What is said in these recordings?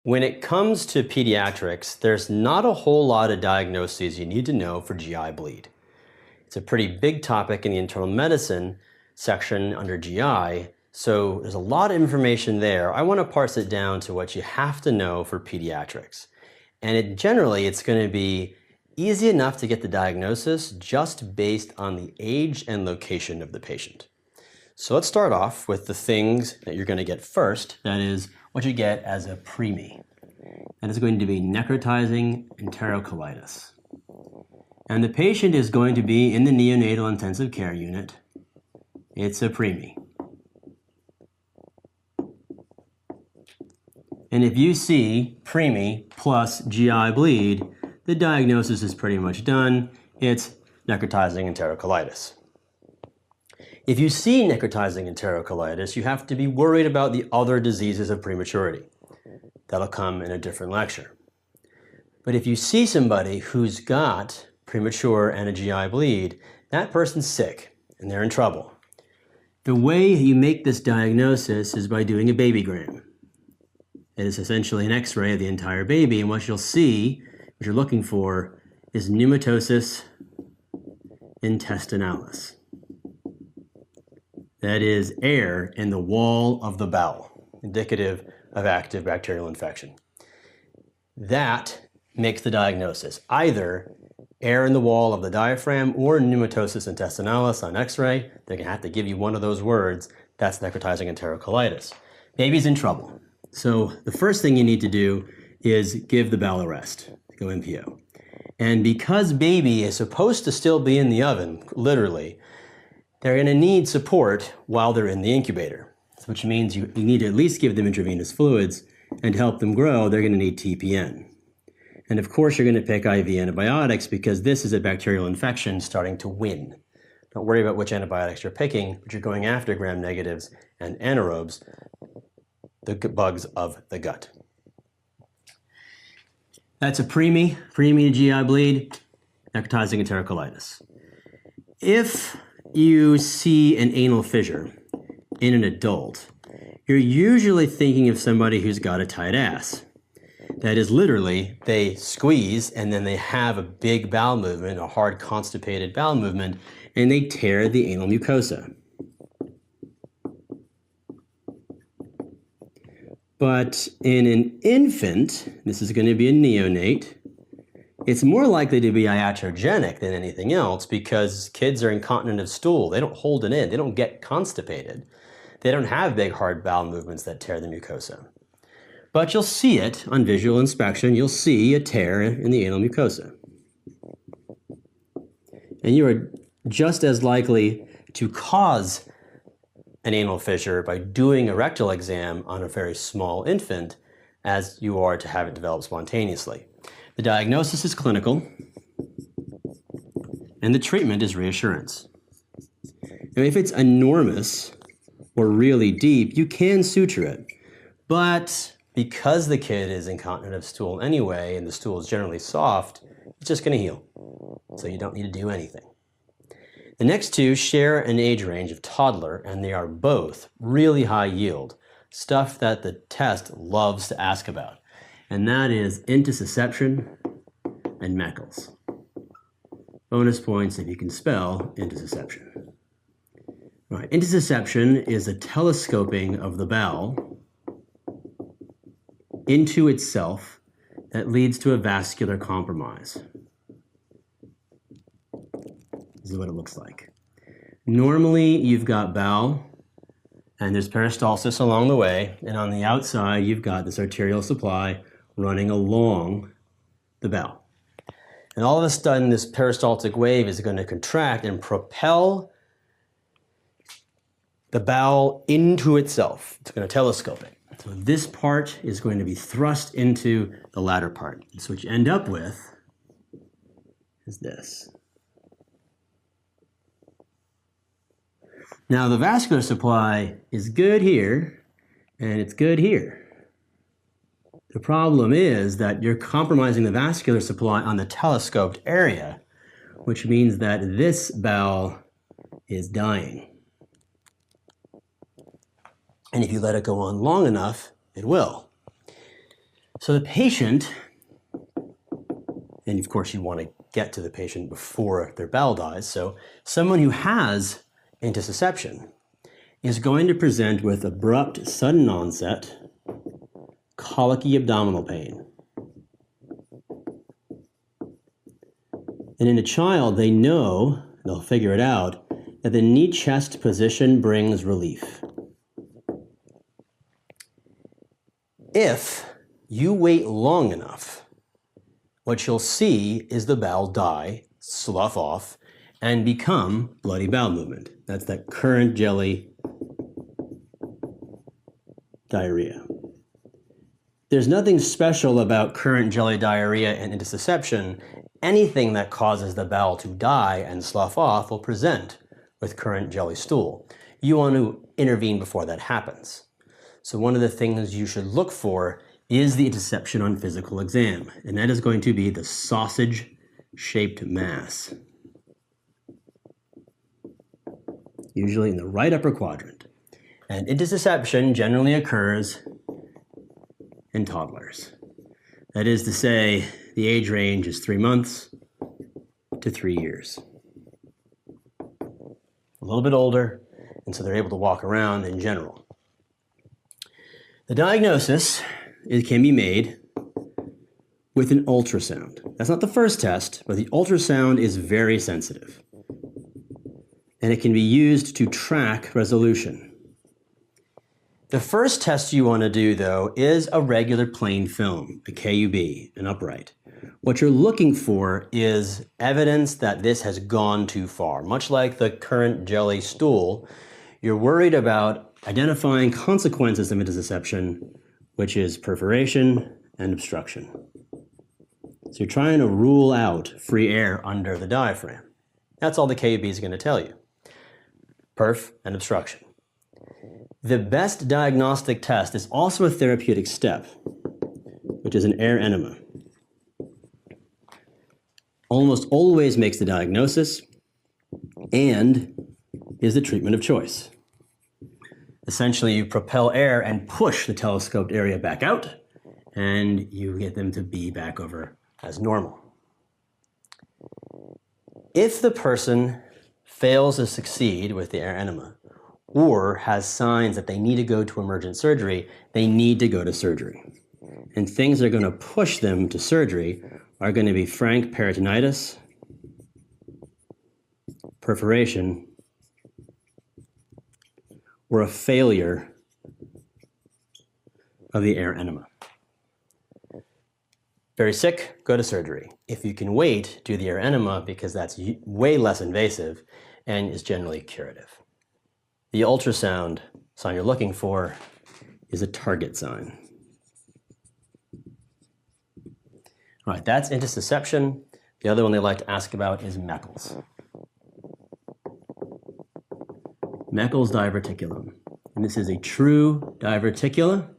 When it comes to pediatrics, there's not a whole lot of diagnoses you need to know for GI bleed. It's a pretty big topic in the internal medicine section under GI, so there's a lot of information there. I want to parse it down to what you have to know for pediatrics. And generally, it's going to be easy enough to get the diagnosis just based on the age and location of the patient. So let's start off with the things that you're going to get first, that is what you get as a preemie. That is going to be necrotizing enterocolitis. And the patient is going to be in the neonatal intensive care unit. It's a preemie. And if you see preemie plus GI bleed, the diagnosis is pretty much done. It's necrotizing enterocolitis. If you see necrotizing enterocolitis, you have to be worried about the other diseases of prematurity. That'll come in a different lecture. But if you see somebody who's got premature and a GI bleed, that person's sick and they're in trouble. The way you make this diagnosis is by doing a babygram. It is essentially an X-ray of the entire baby, and what you'll see, what you're looking for, is pneumatosis intestinalis. That is air in the wall of the bowel, indicative of active bacterial infection. That makes the diagnosis, either air in the wall of the diaphragm or pneumatosis intestinalis on X-ray. They're going to have to give you one of those words. That's necrotizing enterocolitis. Baby's in trouble. So the first thing you need to do is give the bowel a rest, go NPO. And because baby is supposed to still be in the oven, literally, they're going to need support while they're in the incubator, which means you need to at least give them intravenous fluids, and to help them grow, they're going to need TPN. And of course, you're going to pick IV antibiotics because this is a bacterial infection starting to win. Don't worry about which antibiotics you're picking, but you're going after gram-negatives and anaerobes, the bugs of the gut. That's a preemie to GI bleed, necrotizing enterocolitis. If you see an anal fissure in an adult, you're usually thinking of somebody who's got a tight ass. That is literally, they squeeze and then they have a big bowel movement, a hard constipated bowel movement, and they tear the anal mucosa. But in an infant, this is going to be a neonate, it's more likely to be iatrogenic than anything else because kids are incontinent of stool. They don't hold it in. They don't get constipated. They don't have big, hard bowel movements that tear the mucosa. But you'll see it on visual inspection. You'll see a tear in the anal mucosa. And you are just as likely to cause an anal fissure by doing a rectal exam on a very small infant as you are to have it develop spontaneously. The diagnosis is clinical, and the treatment is reassurance. Now, if it's enormous or really deep, you can suture it. But because the kid is incontinent of stool anyway, and the stool is generally soft, it's just going to heal. So you don't need to do anything. The next two share an age range of toddler, and they are both really high yield, stuff that the test loves to ask about. And that is intussusception and Meckel's. Bonus points if you can spell intussusception. All right, intussusception is a telescoping of the bowel into itself that leads to a vascular compromise. This is what it looks like. Normally, you've got bowel, and there's peristalsis along the way, and on the outside, you've got this arterial supply running along the bowel. And all of a sudden, this peristaltic wave is going to contract and propel the bowel into itself. It's going to telescope it. So this part is going to be thrust into the latter part. So what you end up with is this. Now the vascular supply is good here, and it's good here. The problem is that you're compromising the vascular supply on the telescoped area, which means that this bowel is dying. And if you let it go on long enough, it will. So the patient, and of course you want to get to the patient before their bowel dies, so someone who has intussusception is going to present with abrupt, sudden onset, colicky abdominal pain. And in a child, they know, they'll figure it out, that the knee-chest position brings relief. If you wait long enough, what you'll see is the bowel die, slough off, and become bloody bowel movement. That's that current jelly diarrhea. There's nothing special about current jelly diarrhea and intussusception. Anything that causes the bowel to die and slough off will present with current jelly stool. You want to intervene before that happens. So one of the things you should look for is the intussusception on physical exam, and that is going to be the sausage-shaped mass, usually in the right upper quadrant. And intussusception generally occurs in toddlers. That is to say, the age range is 3 months to 3 years. A little bit older, and so they're able to walk around in general. The diagnosis can be made with an ultrasound. That's not the first test, but the ultrasound is very sensitive. And it can be used to track resolution. The first test you want to do, though, is a regular plain film, a KUB, an upright. What you're looking for is evidence that this has gone too far. Much like the current jelly stool, you're worried about identifying consequences of intussusception, which is perforation and obstruction. So you're trying to rule out free air under the diaphragm. That's all the KUB is going to tell you. Perf and obstruction. The best diagnostic test is also a therapeutic step, which is an air enema. Almost always makes the diagnosis and is the treatment of choice. Essentially, you propel air and push the telescoped area back out, and you get them to be back over as normal. If the person fails to succeed with the air enema, or has signs that they need to go to emergent surgery, they need to go to surgery. And things that are going to push them to surgery are going to be frank peritonitis, perforation, or a failure of the air enema. Very sick, go to surgery. If you can wait, do the air enema because that's way less invasive and is generally curative. The ultrasound sign you're looking for is a target sign. All right, that's intussusception. The other one they like to ask about is Meckel's. Meckel's diverticulum. And this is a true diverticula.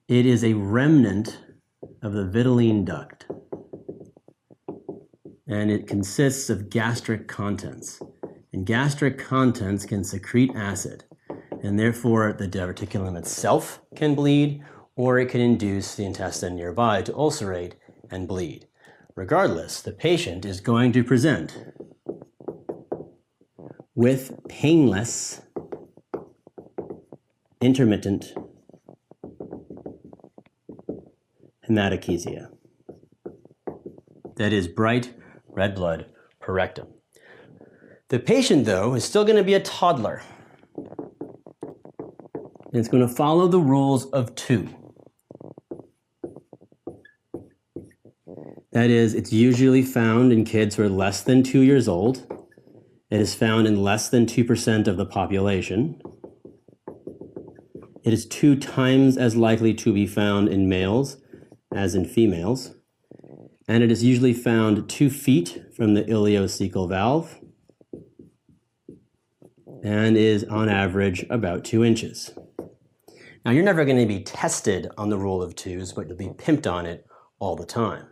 It is a remnant of the vitelline duct. And it consists of gastric contents. And gastric contents can secrete acid. And therefore, the diverticulum itself can bleed, or it can induce the intestine nearby to ulcerate and bleed. Regardless, the patient is going to present with painless, intermittent hematochezia. That is bright red blood per rectum. The patient, though, is still going to be a toddler. And it's going to follow the rules of 2. That is, it's usually found in kids who are less than 2 years old. It is found in less than 2% of the population. It is 2 times as likely to be found in males as in females. And it is usually found 2 feet from the ileocecal valve and is on average about 2 inches. Now, you're never going to be tested on the rule of 2s, but you'll be pimped on it all the time.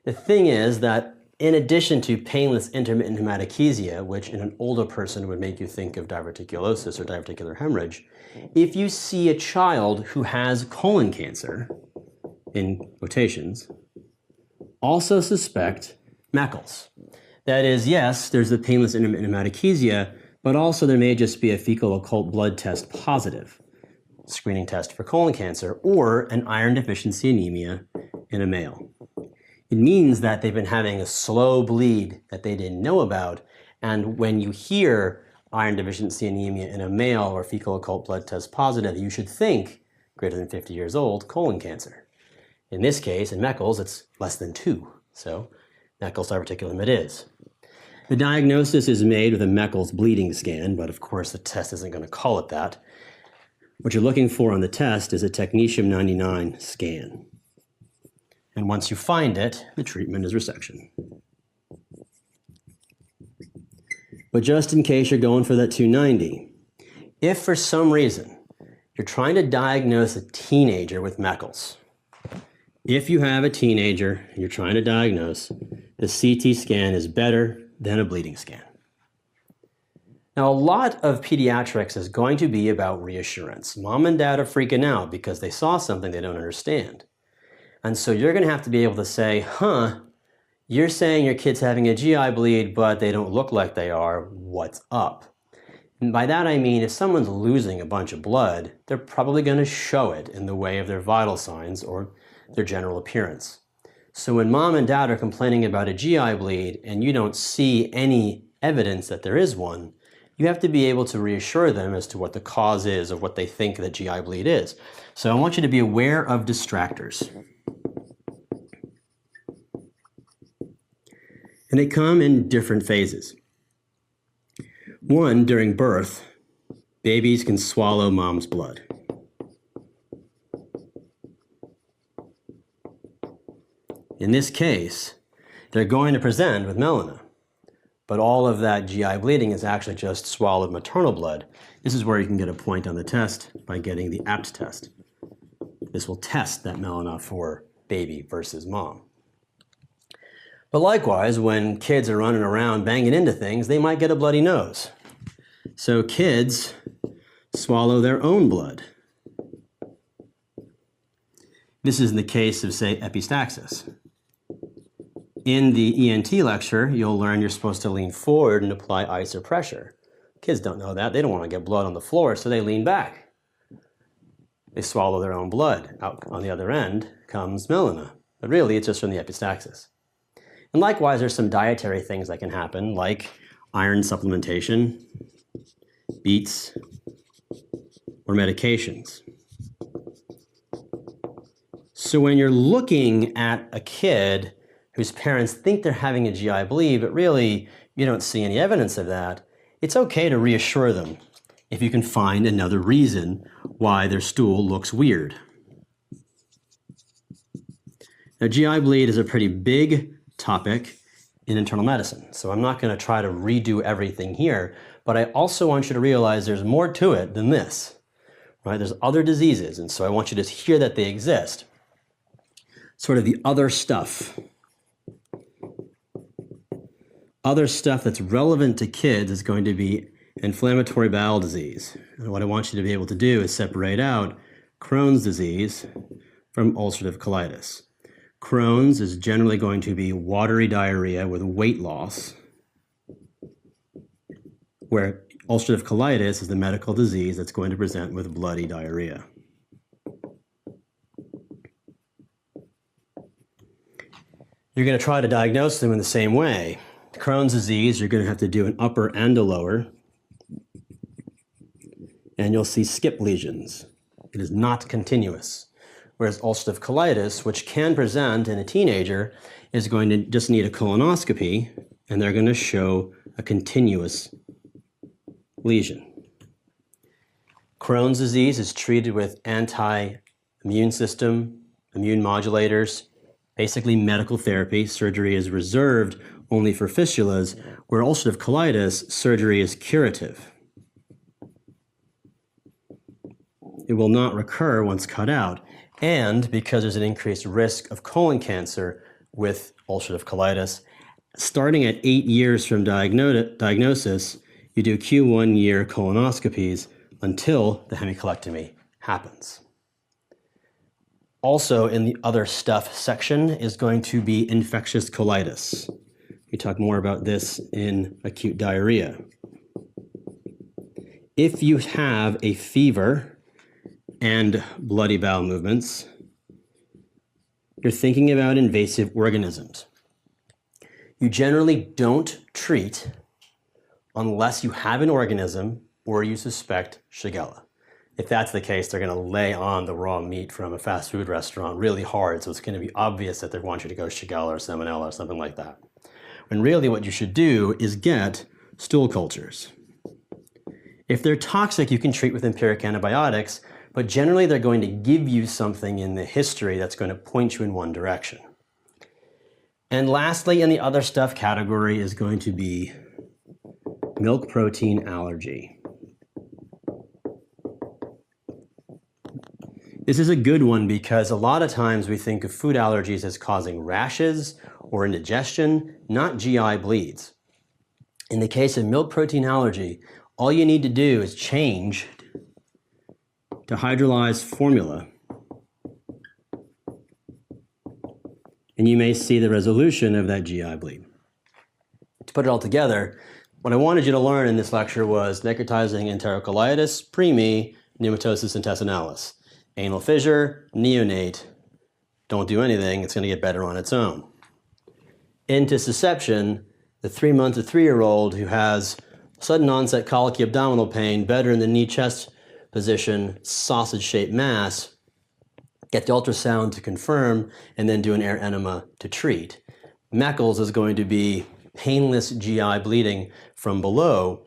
The thing is that in addition to painless intermittent hematochezia, which in an older person would make you think of diverticulosis or diverticular hemorrhage, if you see a child who has colon cancer, in quotations, also suspect Meckel's. That is, yes, there's the painless intermittent hematochezia, but also there may just be a fecal occult blood test positive screening test for colon cancer or an iron deficiency anemia in a male. It means that they've been having a slow bleed that they didn't know about, and when you hear iron deficiency anemia in a male or fecal occult blood test positive, you should think greater than 50 years old, colon cancer. In this case, in Meckel's, it's less than 2, so Meckel's diverticulum it is. The diagnosis is made with a Meckel's bleeding scan, but of course the test isn't going to call it that. What you're looking for on the test is a technetium 99 scan. And once you find it, the treatment is resection. But just in case you're going for that 290, if for some reason you're trying to diagnose a teenager with Meckel's, if you have a teenager and you're trying to diagnose, the CT scan is better than a bleeding scan. Now, a lot of pediatrics is going to be about reassurance. Mom and dad are freaking out because they saw something they don't understand. And so you're going to have to be able to say, you're saying your kid's having a GI bleed, but they don't look like they are. What's up? And by that I mean if someone's losing a bunch of blood, they're probably going to show it in the way of their vital signs or their general appearance. So when mom and dad are complaining about a GI bleed and you don't see any evidence that there is one, you have to be able to reassure them as to what the cause is of what they think the GI bleed is. So I want you to be aware of distractors. And they come in different phases. One, during birth, babies can swallow mom's blood. In this case, they're going to present with melena, but all of that GI bleeding is actually just swallowed maternal blood. This is where you can get a point on the test by getting the APT test. This will test that melena for baby versus mom. But likewise, when kids are running around banging into things, they might get a bloody nose. So kids swallow their own blood. This is in the case of, say, epistaxis. In the ENT lecture, you'll learn you're supposed to lean forward and apply ice or pressure. Kids don't know that. They don't want to get blood on the floor, so they lean back. They swallow their own blood. Out on the other end comes melena. But really, it's just from the epistaxis. And likewise, there's some dietary things that can happen, like iron supplementation, beets, or medications. So when you're looking at a kid whose parents think they're having a GI bleed, but really you don't see any evidence of that, it's okay to reassure them if you can find another reason why their stool looks weird. Now, GI bleed is a pretty big topic in internal medicine, so I'm not going to try to redo everything here, but I also want you to realize there's more to it than this, right? There's other diseases, and so I want you to hear that they exist. Sort of the other stuff. Other stuff that's relevant to kids is going to be inflammatory bowel disease. And what I want you to be able to do is separate out Crohn's disease from ulcerative colitis. Crohn's is generally going to be watery diarrhea with weight loss, where ulcerative colitis is the medical disease that's going to present with bloody diarrhea. You're going to try to diagnose them in the same way. Crohn's disease, you're going to have to do an upper and a lower, and you'll see skip lesions. It is not continuous. Whereas ulcerative colitis, which can present in a teenager, is going to just need a colonoscopy, and they're going to show a continuous lesion. Crohn's disease is treated with anti-immune system, immune modulators, basically medical therapy. Surgery is reserved only for fistulas, where ulcerative colitis, surgery is curative. It will not recur once cut out. And because there's an increased risk of colon cancer with ulcerative colitis, starting at 8 years from diagnosis, you do Q1 year colonoscopies until the hemicolectomy happens. Also in the other stuff section is going to be infectious colitis. We talk more about this in acute diarrhea. If you have a fever and bloody bowel movements, you're thinking about invasive organisms. You generally don't treat unless you have an organism or you suspect Shigella. If that's the case, they're going to lay on the raw meat from a fast food restaurant really hard, so it's going to be obvious that they want you to go Shigella or Salmonella or something like that. When really what you should do is get stool cultures. If they're toxic, you can treat with empiric antibiotics, but generally they're going to give you something in the history that's going to point you in one direction. And lastly, in the other stuff category is going to be milk protein allergy. This is a good one because a lot of times we think of food allergies as causing rashes or indigestion, not GI bleeds. In the case of milk protein allergy, all you need to do is change to hydrolyzed formula, and you may see the resolution of that GI bleed. To put it all together, what I wanted you to learn in this lecture was necrotizing enterocolitis, preemie, pneumatosis intestinalis. Anal fissure, neonate, don't do anything, it's going to get better on its own. Intussusception, the 3-month to 3-year-old who has sudden onset colicky abdominal pain, better in the knee-chest position, sausage-shaped mass, get the ultrasound to confirm, and then do an air enema to treat. Meckel's is going to be painless GI bleeding from below,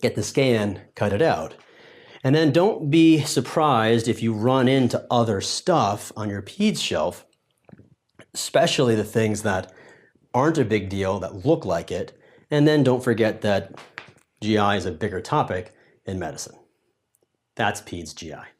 get the scan, cut it out. And then don't be surprised if you run into other stuff on your peds shelf, especially the things that aren't a big deal, that look like it. And then don't forget that GI is a bigger topic in medicine. That's peds GI.